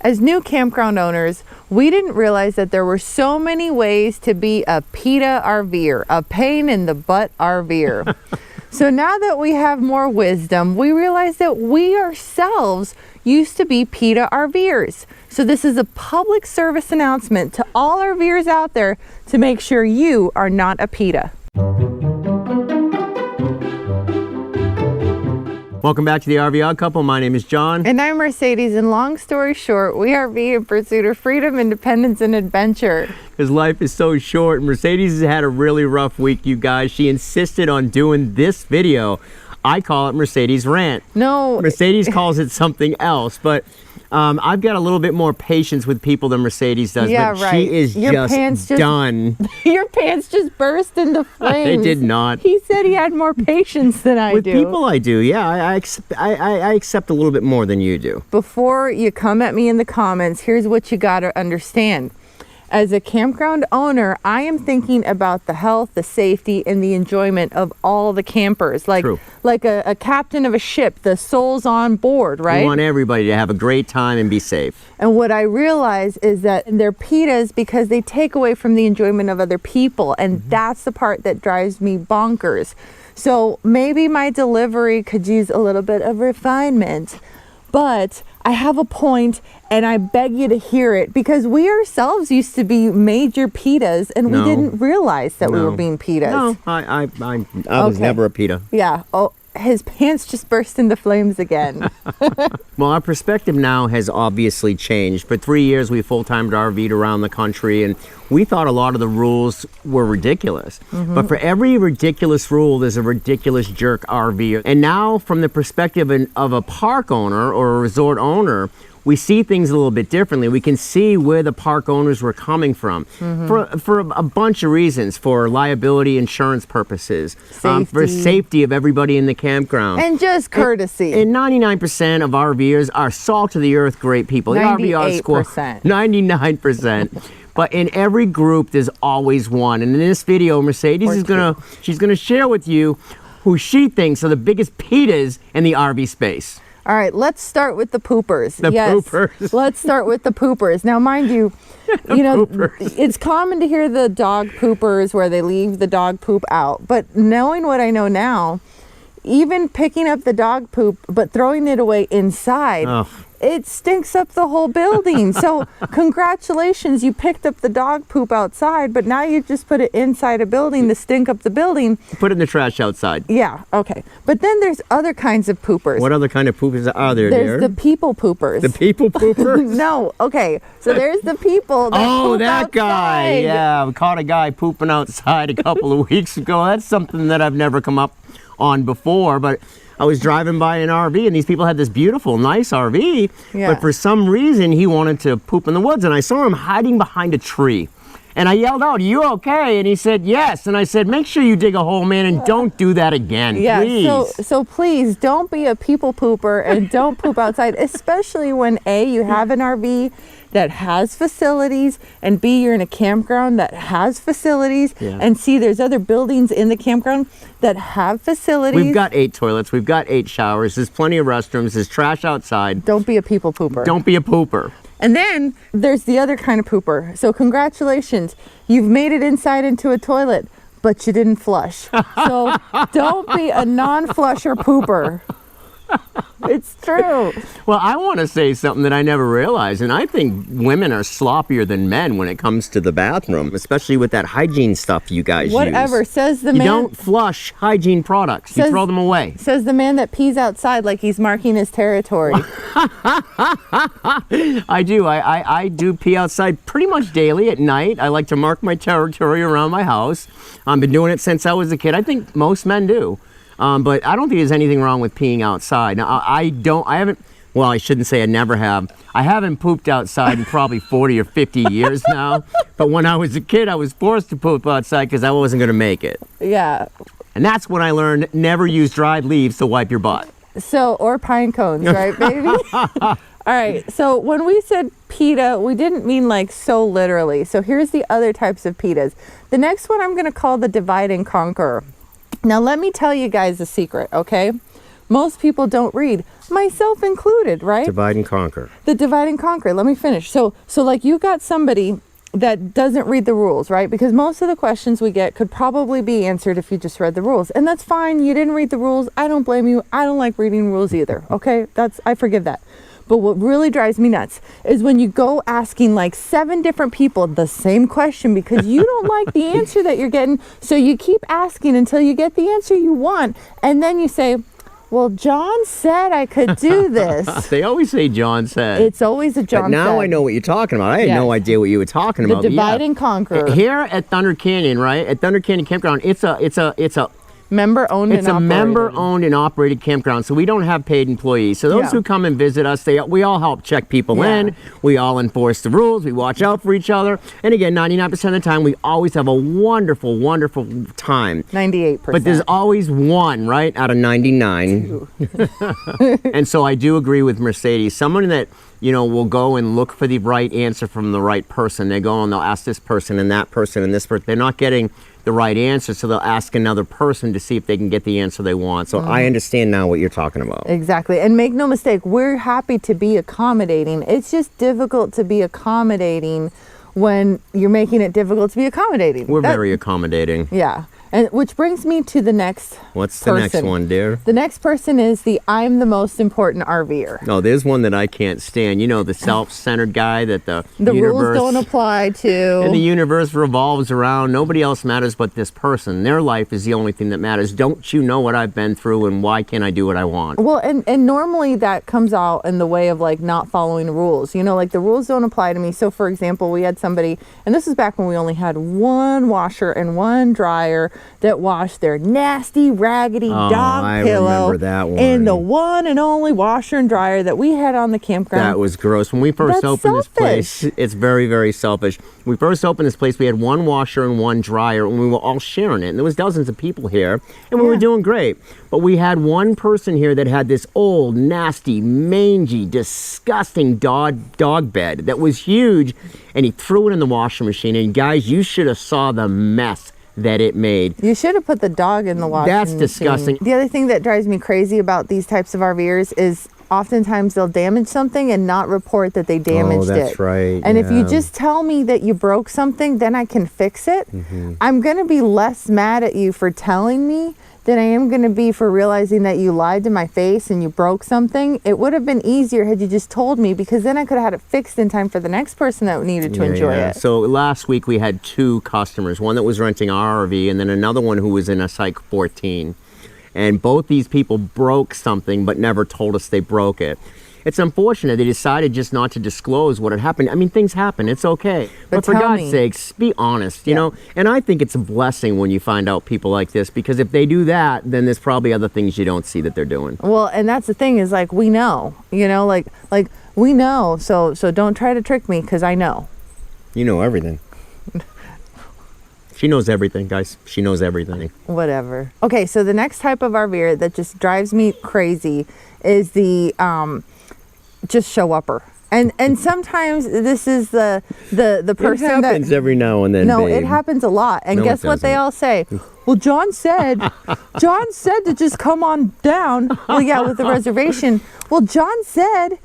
As new campground owners, we didn't realize that there were so many ways to be a PETA RVer, a pain in the butt RVer. So now that we have more wisdom, we realize that we ourselves used to be PETA RVers. So this is a public service announcement to all RVers out there to make sure you are not a PETA. Welcome back to the RV Odd Couple. My name is John. And I'm Mercedes, and long story short, we RV in pursuit of freedom, independence, and adventure. Because life is so short. Mercedes has had a really rough week, you guys. She insisted on doing this video. I call it Mercedes Rant. No. Mercedes calls it something else, but I've got a little bit more patience with people than Mercedes does, yeah, but right. She is just done. Your pants just burst into flames. They did not. He said he had more patience than I do. With people I do, yeah. I accept a little bit more than you do. Before you come at me in the comments, here's what you got to understand. As a campground owner, I am thinking about the health, the safety, and the enjoyment of all the campers. Like a captain of a ship, the souls on board, right? We want everybody to have a great time and be safe. And what I realize is that they're PETAs because they take away from the enjoyment of other people. And that's the part that drives me bonkers. So maybe my delivery could use a little bit of refinement. But I have a point, and I beg you to hear it, because we ourselves used to be major PETAs, and we didn't realize that we were being PETAs. No, I was never a PETA. Yeah. Oh, his pants just burst into flames again. Well, our perspective now has obviously changed. For 3 years, we full-time RV'd around the country, and we thought a lot of the rules were ridiculous. But for every ridiculous rule, there's a ridiculous jerk RVer. And now, from the perspective of a park owner or a resort owner, we see things a little bit differently. We can see where the park owners were coming from for a bunch of reasons, for liability insurance purposes, for safety of everybody in the campground. And just courtesy. And 99% of RVers are salt of the earth great people. 98%. 99%. But in every group, there's always one. And in this video, Mercedes is she's gonna share with you who she thinks are the biggest PETAs in the RV space. All right, let's start with the poopers. The poopers. Let's start with the poopers. Now, mind you, it's common to hear the dog poopers where they leave the dog poop out. But knowing what I know now, even picking up the dog poop but throwing it away inside, it stinks up the whole building. So congratulations, you picked up the dog poop outside, but now you just put it inside a building to stink up the building. Put it in the trash outside. Yeah, okay. But then there's other kinds of poopers. What other kind of poopers are there, There's the people poopers. The people poopers? No, okay. So there's the people that poop that outside. guy. Yeah, we caught a guy pooping outside a couple of weeks ago. That's something that I've never come up on before, but I was driving by an RV and these people had this beautiful, nice RV, but for some reason he wanted to poop in the woods, and I saw him hiding behind a tree. And I yelled out, "Are you okay?" And he said, "Yes." And I said, "Make sure you dig a hole, man, and don't do that again, please." So please don't be a people pooper and don't poop outside, especially when A, you have an RV that has facilities, and B, you're in a campground that has facilities, and C, there's other buildings in the campground that have facilities. We've got 8 toilets, we've got 8 showers, there's plenty of restrooms, there's trash outside. Don't be a people pooper. Don't be a pooper. And then there's the other kind of pooper. So congratulations, you've made it inside into a toilet, but you didn't flush. So don't be a non-flusher pooper. It's true. Well, I want to say something that I never realized, and I think women are sloppier than men when it comes to the bathroom, especially with that hygiene stuff you guys use. Says the man. You don't flush hygiene products. You throw them away. Says the man that pees outside like he's marking his territory. I do. I do pee outside pretty much daily at night. I like to mark my territory around my house. I've been doing it since I was a kid. I think most men do. But I don't think there's anything wrong with peeing outside. Now, I haven't, well, I shouldn't say I never have. I haven't pooped outside in probably 40 or 50 years now. But when I was a kid, I was forced to poop outside because I wasn't going to make it. Yeah. And that's when I learned never use dried leaves to wipe your butt. So, or pine cones, right, baby? All right. So when we said PETA, we didn't mean like so literally. So here's the other types of PETAs. The next one I'm going to call the divide and conquer. Now, let me tell you guys a secret, okay? most people don't read, myself included, right? Divide and conquer. The divide and conquer. Let me finish. So like you got somebody that doesn't read the rules, right? Because most of the questions we get could probably be answered if you just read the rules. And that's fine. You didn't read the rules. I don't blame you. I don't like reading rules either. Okay? I forgive that. But what really drives me nuts is when you go asking like 7 different people the same question because you don't like the answer that you're getting. So you keep asking until you get the answer you want. And then you say, well, John said I could do this. They always say John said. It's always a John but now said. I know what you're talking about. I had no idea what you were talking about. The divide and conquer. Here at Thunder Canyon, right? At Thunder Canyon Campground, it's a member-owned and operated. It's a member-owned and operated campground, so we don't have paid employees. So those who come and visit us, we all help check people in. We all enforce the rules. We watch out for each other. And again, 99% of the time, we always have a wonderful, wonderful time. 98%. But there's always one, right, out of 99. And so I do agree with Mercedes. Someone that, will go and look for the right answer from the right person. They go and they'll ask this person and that person and this person. They're not getting the right answer, so they'll ask another person to see if they can get the answer they want. So I understand now what you're talking about. Exactly. And make no mistake, we're happy to be accommodating. It's just difficult to be accommodating when you're making it difficult to be accommodating. We're very accommodating. Yeah. And which brings me to the next What's the next one, dear? The next person is the I'm the most important RVer. No, there's one that I can't stand. The self-centered guy that the rules don't apply to. And the universe revolves around. Nobody else matters but this person. Their life is the only thing that matters. Don't you know what I've been through and why can't I do what I want? Well, and normally that comes out in the way of like not following the rules. Like the rules don't apply to me. So for example, we had somebody, and this is back when we only had one washer and one dryer that washed their nasty, raggedy dog pillow. I remember that one. In the one and only washer and dryer that we had on the campground. That was gross. When we first opened this place, it's very, very selfish. When we first opened this place, we had one washer and one dryer, and we were all sharing it. And there was dozens of people here, and we were doing great. But we had one person here that had this old, nasty, mangy, disgusting dog bed that was huge, and he threw it in the washing machine. And guys, you should have saw the mess that it made. You should have put the dog in the washing machine. That's disgusting. The other thing that drives me crazy about these types of RVers is oftentimes they'll damage something and not report that they damaged it. Oh, that's right. And if you just tell me that you broke something, then I can fix it. I'm going to be less mad at you for telling me than I am going to be for realizing that you lied to my face and you broke something. It would have been easier had you just told me, because then I could have had it fixed in time for the next person that needed to enjoy it. So last week we had 2 customers, one that was renting our RV and then another one who was in a Psych 14. And both these people broke something but never told us they broke it. It's unfortunate they decided just not to disclose what had happened. I mean, things happen. It's okay. But for God's sakes, be honest, you know? And I think it's a blessing when you find out people like this, because if they do that, then there's probably other things you don't see that they're doing. Well, and that's the thing is, like, we know, you know, like we know. So don't try to trick me, because I know. You know everything. She knows everything, guys. She knows everything. Whatever. Okay, so the next type of RVer that just drives me crazy is the just show upper. And sometimes this is the person that... It happens every now and then, No, babe. it happens a lot. And guess what they all say? Well, John said to just come on down. Well, yeah, with the reservation. Well, John said...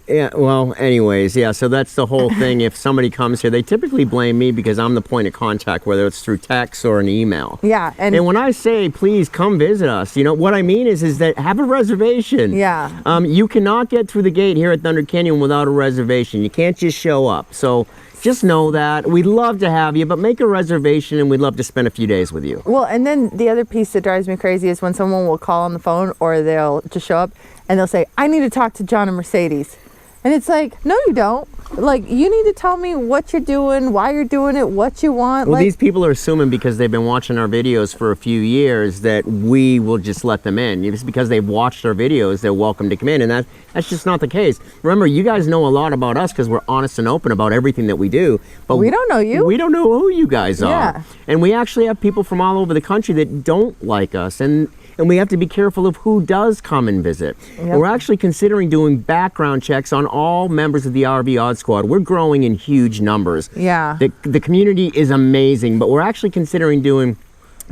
Yeah, well, anyways, yeah, so that's the whole thing. If somebody comes here, they typically blame me because I'm the point of contact, whether it's through text or an email. Yeah. And when I say, please come visit us, you know, what I mean is that have a reservation. Yeah. You cannot get through the gate here at Thunder Canyon without a reservation. You can't just show up. So just know that. We'd love to have you, but make a reservation and we'd love to spend a few days with you. Well, and then the other piece that drives me crazy is when someone will call on the phone or they'll just show up and they'll say, I need to talk to John and Mercedes. And it's like, no, you don't. Like, you need to tell me what you're doing, why you're doing it, what you want. Well, like, these people are assuming because they've been watching our videos for a few years that we will just let them in. Just because they've watched our videos, they're welcome to come in. And that's just not the case. Remember, you guys know a lot about us because we're honest and open about everything that we do. But we don't know you. We don't know who you guys are. Yeah. And we actually have people from all over the country that don't like us. And we have to be careful of who does come and visit. Yep. We're actually considering doing background checks on all members of the RV Odd Squad. We're growing in huge numbers. Yeah. The community is amazing, but we're actually considering doing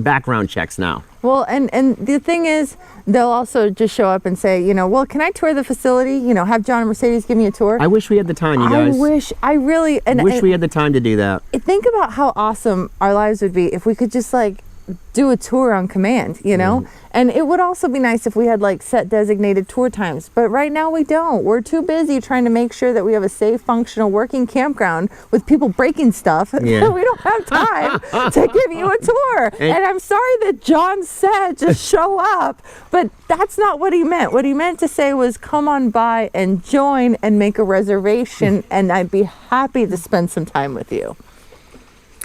background checks now. Well, and the thing is, they'll also just show up and say, you know, well, can I tour the facility? You know, have John and Mercedes give me a tour. I wish we had the time, you guys. I really wish we had the time to do that. Think about how awesome our lives would be if we could just like do a tour on command, you know? And it would also be nice if we had like set designated tour times, but right now we don't. We're too busy trying to make sure that we have a safe, functional, working campground with people breaking stuff. Yeah. We don't have time to give you a tour. And I'm sorry that John said just show up, but that's not what he meant. What he meant to say was come on by and join and make a reservation, and I'd be happy to spend some time with you.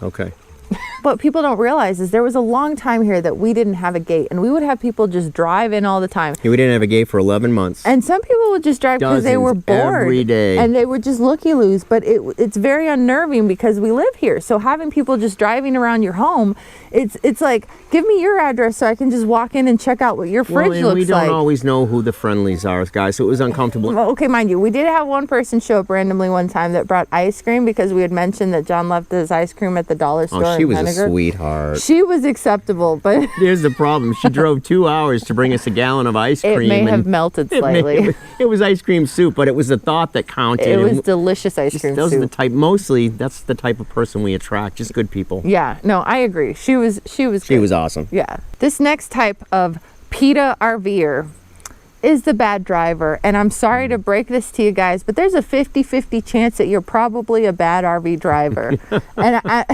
Okay. What people don't realize is there was a long time here that we didn't have a gate, and we would have people just drive in all the time. We didn't have a gate for 11 months. And some people would just drive because they were bored every day. And they would just looky-loos, but it's very unnerving because we live here. So having people just driving around your home, it's like, give me your address so I can just walk in and check out what your fridge looks like. We don't always know who the friendlies are, guys, so it was uncomfortable. Well, okay, mind you, we did have one person show up randomly one time that brought ice cream because we had mentioned that John left his ice cream at the dollar store. Oh, she was a sweetheart. She was acceptable, but here's the problem. She drove 2 hours to bring us a gallon of ice cream. It may have melted slightly. It was ice cream soup, but it was the thought that counted. It was delicious ice cream those soup. Are the type, mostly, that's the type of person we attract, just good people. Yeah, no, I agree. She was great. She was awesome. Yeah. This next type of PETA RVer is the bad driver. And I'm sorry to break this to you guys, but there's a 50-50 chance that you're probably a bad RV driver. And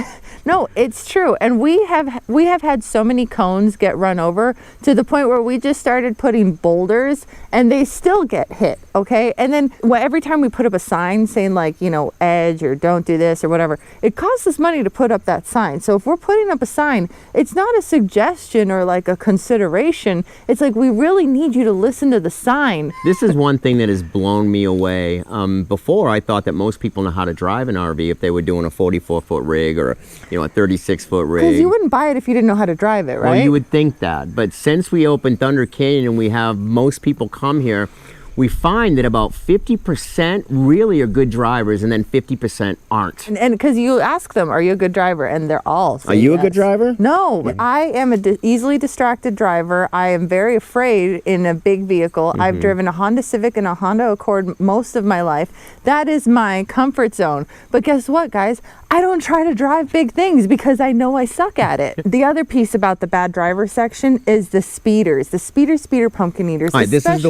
no, it's true. And we have had so many cones get run over to the point where we just started putting boulders and they still get hit, okay? And then every time we put up a sign saying like, you know, edge or don't do this or whatever, it costs us money to put up that sign. So if we're putting up a sign, it's not a suggestion or like a consideration. It's like, we really need you to listen to the sign. This is one thing that has blown me away. Before, I thought that most people know how to drive an RV if they were doing a 44-foot rig or a 36-foot rig. Because you wouldn't buy it if you didn't know how to drive it, right? Well, you would think that. But since we opened Thunder Canyon and we have most people come here, we find that about 50% really are good drivers and then 50% aren't. And because you ask them, are you a good driver? And they're all Are you a good driver? No, I am an easily distracted driver. I am very afraid in a big vehicle. I've driven a Honda Civic and a Honda Accord most of my life. That is my comfort zone. But guess what, guys? I don't try to drive big things because I know I suck at it. The other piece about the bad driver section is the speeders. The speeder pumpkin eaters. All right, this is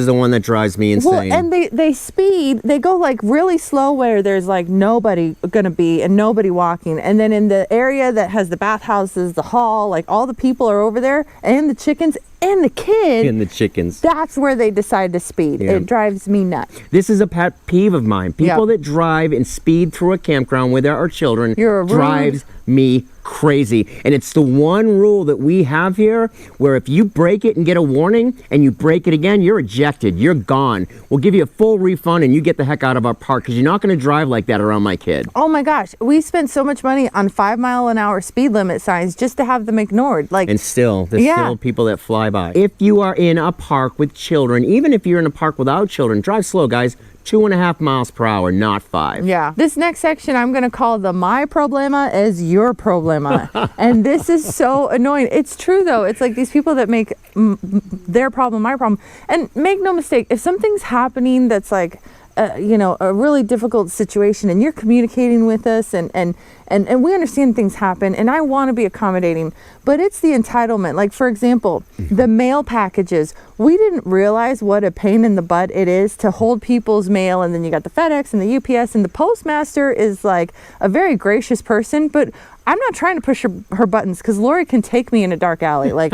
the one that drives me insane. Well, and they speed, they go like really slow where there's like nobody gonna be and nobody walking. And then in the area that has the bathhouses, the hall, like all the people are over there and the chickens and the kid. And the chickens. That's where they decide to speed. Yeah. It drives me nuts. This is a pet peeve of mine. People that drive and speed through a campground where there are children drives me crazy. And it's the one rule that we have here where if you break it and get a warning and you break it again, you're ejected. You're gone. We'll give you a full refund and you get the heck out of our park because you're not going to drive like that around my kid. Oh my gosh. We spent so much money on 5-mile-an-hour speed limit signs just to have them ignored. And still, there's still people that fly by. If you are in a park with children, even if you're in a park without children, drive slow, guys. 2.5 miles per hour, not 5. Yeah. This next section I'm going to call the my problema is your problema. And this is so annoying. It's true, though. It's like these people that make their problem my problem. And make no mistake, if something's happening that's like, a really difficult situation and you're communicating with us and we understand things happen and I want to be accommodating, but it's the entitlement. Like, for example, the mail packages. We didn't realize what a pain in the butt it is to hold people's mail, and then you got the FedEx and the UPS, and the postmaster is like a very gracious person, but I'm not trying to push her buttons because Lori can take me in a dark alley. Like,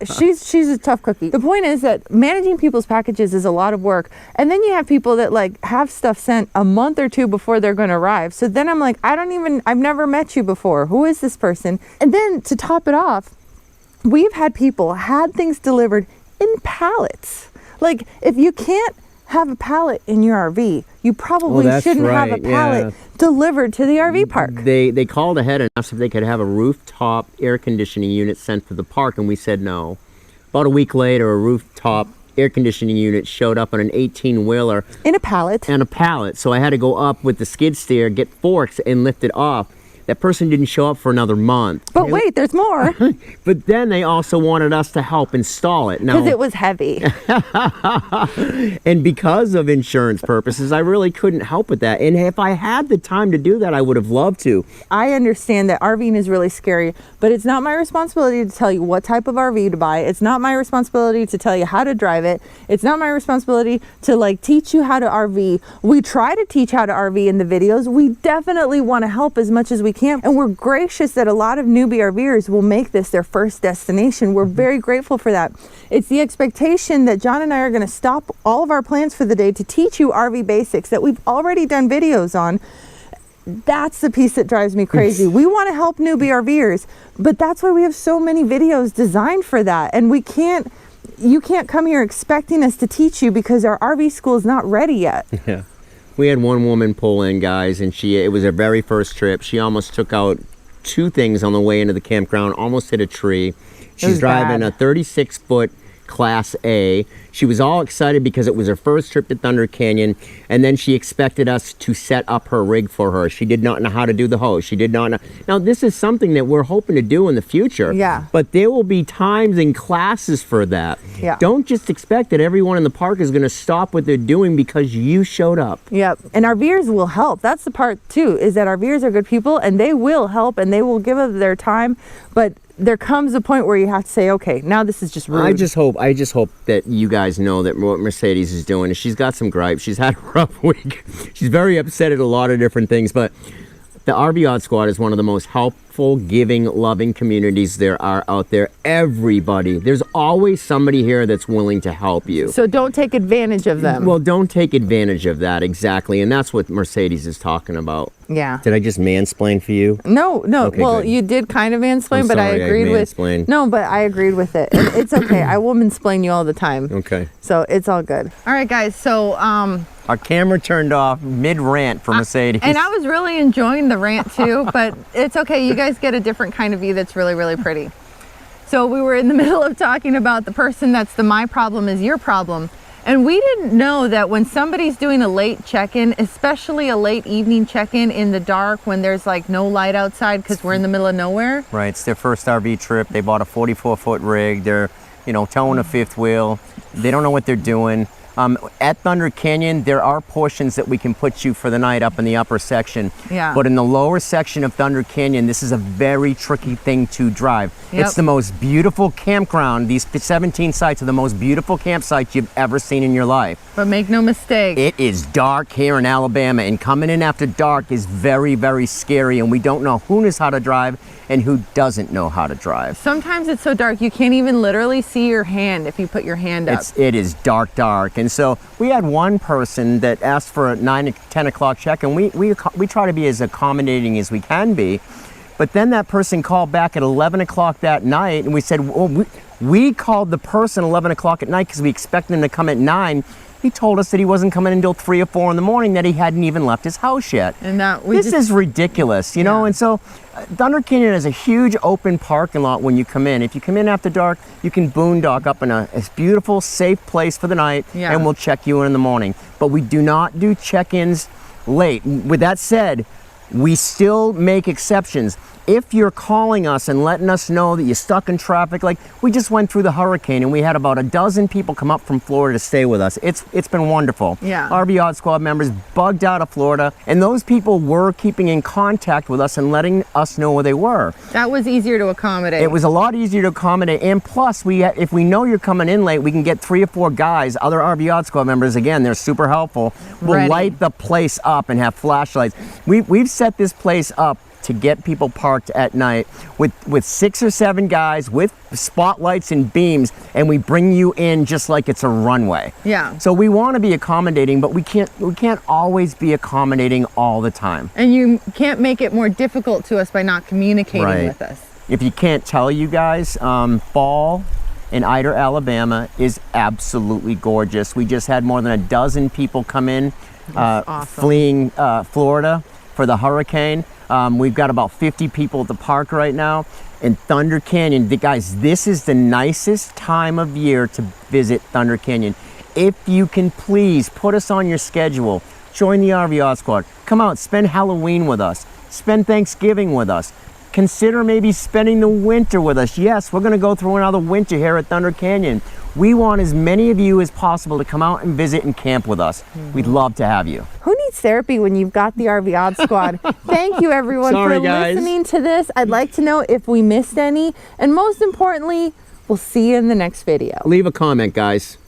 she's a tough cookie. The point is that managing people's packages is a lot of work. And then you have people that like have stuff sent a month or two before they're going to arrive. So then I'm like, I've never met you before. Who is this person? And then to top it off, we've had people had things delivered in pallets. Like, if you can't have a pallet in your RV, you probably shouldn't have a pallet delivered to the RV park. They called ahead and asked if they could have a rooftop air conditioning unit sent to the park, and we said no. About a week later, a rooftop air conditioning unit showed up on an 18-wheeler. In a pallet. And a pallet. So I had to go up with the skid steer, get forks, and lift it off. That person didn't show up for another month. But wait, there's more. But then they also wanted us to help install it. Because it was heavy. And because of insurance purposes, I really couldn't help with that. And if I had the time to do that, I would have loved to. I understand that RVing is really scary, but it's not my responsibility to tell you what type of RV to buy. It's not my responsibility to tell you how to drive it. It's not my responsibility to like teach you how to RV. We try to teach how to RV in the videos. We definitely want to help as much as we can. And we're gracious that a lot of newbie RVers will make this their first destination. We're very grateful for that. It's the expectation that John and I are going to stop all of our plans for the day to teach you RV basics that we've already done videos on. That's the piece that drives me crazy. We want to help newbie RVers, but that's why we have so many videos designed for that. And you can't come here expecting us to teach you because our RV school is not ready yet. Yeah. We had one woman pull in, guys, and it was her very first trip. She almost took out 2 things on the way into the campground, almost hit a tree. She's driving a 36-foot Class A. She was all excited because it was her first trip to Thunder Canyon, and then she expected us to set up her rig for her. She did not know how to do the hose. She did not know. Now, this is something that we're hoping to do in the future. Yeah. But there will be times and classes for that. Yeah. Don't just expect that everyone in the park is going to stop what they're doing because you showed up. Yep. And RVers will help. That's the part, too, is that RVers are good people, and they will help, and they will give up their time, but there comes a point where you have to say, okay, now this is just rude. I just hope that you guys know that what Mercedes is doing is she's got some gripes. She's had a rough week. She's very upset at a lot of different things, but the RV Odd Squad is one of the most helpful, giving, loving communities there are out there. Everybody. There's always somebody here that's willing to help you. So don't take advantage of them. Well, don't take advantage of that, exactly. And that's what Mercedes is talking about. Yeah. Did I just mansplain for you? No. Okay, well, good. you did kind of mansplain, I'm but sorry, I agreed mansplained. No, but I agreed with it. And it's okay. I will mansplain you all the time. Okay. So it's all good. All right, guys. So our camera turned off mid-rant for Mercedes. And I was really enjoying the rant too, but it's okay. You guys get a different kind of view that's really, really pretty. So we were in the middle of talking about the person that's the my problem is your problem. And we didn't know that when somebody's doing a late check-in, especially a late evening check-in in the dark when there's like no light outside because we're in the middle of nowhere. Right, it's their first RV trip. They bought a 44-foot rig. They're, towing a fifth wheel. They don't know what they're doing. At Thunder Canyon, there are portions that we can put you for the night up in the upper section. Yeah. But in the lower section of Thunder Canyon, this is a very tricky thing to drive. Yep. It's the most beautiful campground. These 17 sites are the most beautiful campsites you've ever seen in your life. But make no mistake. It is dark here in Alabama, and coming in after dark is very, very scary, and we don't know who knows how to drive and who doesn't know how to drive. Sometimes it's so dark you can't even literally see your hand if you put your hand up. It is dark. And so we had one person that asked for a 9 to 10 o'clock check, and we try to be as accommodating as we can be. But then that person called back at 11 o'clock that night, and we said, well, we called the person 11 o'clock at night because we expected him to come at 9. He told us that he wasn't coming until 3 or 4 in the morning, that he hadn't even left his house yet. And this is ridiculous, you know? And so Thunder Canyon is a huge open parking lot when you come in. If you come in after dark, you can boondock up in a beautiful, safe place for the night, and we'll check you in the morning. But we do not do check-ins late. With that said, we still make exceptions. If you're calling us and letting us know that you're stuck in traffic, like we just went through the hurricane and we had about a dozen people come up from Florida to stay with us. It's been wonderful. Yeah. RV Odd Squad members bugged out of Florida, and those people were keeping in contact with us and letting us know where they were. That was easier to accommodate. It was a lot easier to accommodate, and plus, if we know you're coming in late, we can get 3 or 4 guys, other RV Odd Squad members, again, they're super helpful, will light the place up and have flashlights. We've set this place up to get people parked at night with 6 or 7 guys with spotlights and beams, and we bring you in just like it's a runway. Yeah. So we want to be accommodating, but we can't always be accommodating all the time. And you can't make it more difficult to us by not communicating with us. If you can't tell, you guys, fall in Ider, Alabama is absolutely gorgeous. We just had more than a dozen people come in fleeing Florida for the hurricane. We've got about 50 people at the park right now. In Thunder Canyon, guys, this is the nicest time of year to visit Thunder Canyon. If you can please put us on your schedule, join the RV Odd Squad, come out, spend Halloween with us. spend Thanksgiving with us. Consider maybe spending the winter with us. Yes, we're going to go through another winter here at Thunder Canyon. We want as many of you as possible to come out and visit and camp with us. We'd love to have you. Who needs therapy when you've got the RV Odd Squad? Thank you everyone for listening to this. I'd like to know if we missed any, and most importantly, we'll see you in the next video. Leave a comment, guys.